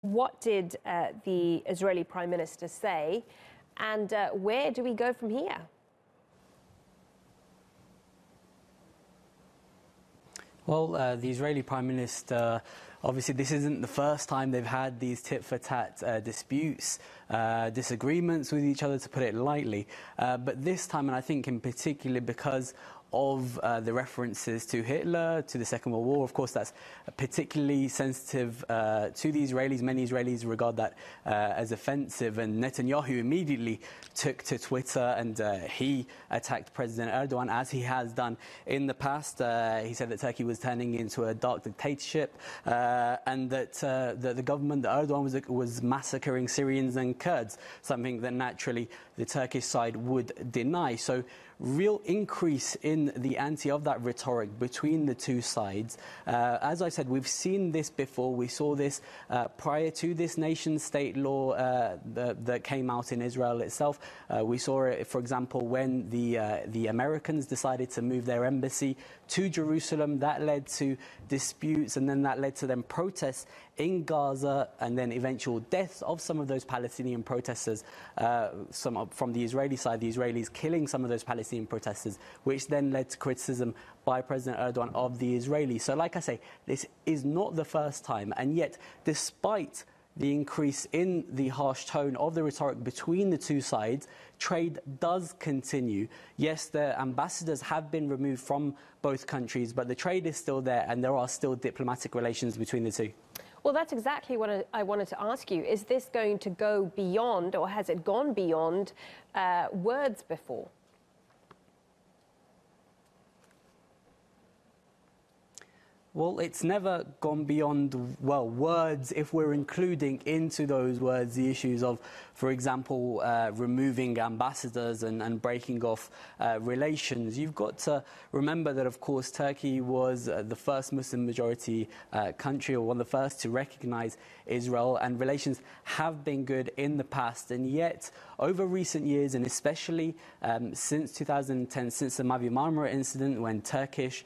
What did the Israeli Prime Minister say, and where do we go from here? Well, the Israeli Prime Minister, obviously this isn't the first time they've had these tit-for-tat disputes, disagreements with each other, to put it lightly. But this time, and I think in particular because of the references to Hitler, to the Second World War, of course that's particularly sensitive to the Israelis. Many Israelis regard that as offensive, and Netanyahu immediately took to Twitter and he attacked President Erdogan, as he has done in the past. He said that Turkey was turning into a dark dictatorship and that the government, that Erdogan was massacring Syrians and Kurds, something that naturally the Turkish side would deny. So real increase in the ante of that rhetoric between the two sides. As I said, we've seen this before. We saw this prior to this nation-state law that came out in Israel itself. We saw it, for example, when the Americans decided to move their embassy to Jerusalem. That led to disputes, and then that led to them protests in Gaza, and then eventual deaths of some of those Palestinian protesters, some from the Israeli side, the Israelis killing some of those Palestinian protesters, which then led to criticism by President Erdogan of the Israelis. So like I say, this is not the first time, and yet despite the increase in the harsh tone of the rhetoric between the two sides, trade does continue. Yes, the ambassadors have been removed from both countries, but the trade is still there, and there are still diplomatic relations between the two. Well, that's exactly what I wanted to ask you. Is this going to go beyond, or has it gone beyond words before? Well, it's never gone beyond, well, words, if we're including into those words the issues of, for example, removing ambassadors and breaking off relations. You've got to remember that, of course, Turkey was the first Muslim-majority country, or one of the first to recognize Israel, and relations have been good in the past. And yet, over recent years, and especially since 2010, since the Mavi Marmara incident, when Turkish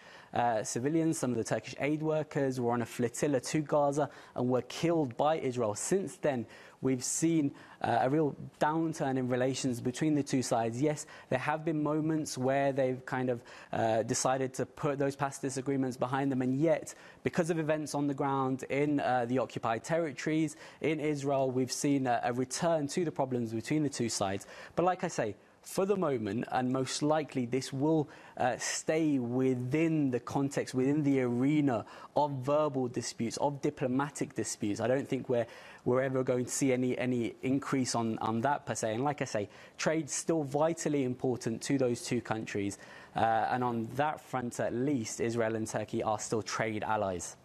civilians, some of the Turkish aid workers, were on a flotilla to Gaza and were killed by Israel. Since then, we've seen a real downturn in relations between the two sides. Yes, there have been moments where they've kind of decided to put those past disagreements behind them, and yet, because of events on the ground in the occupied territories, in Israel, we've seen a return to the problems between the two sides. But like I say, for the moment, and most likely this will stay within the context, within the arena of verbal disputes, of diplomatic disputes. I don't think we're ever going to see any increase on that per se. And like I say, trade's still vitally important to those two countries. And on that front, at least, Israel and Turkey are still trade allies.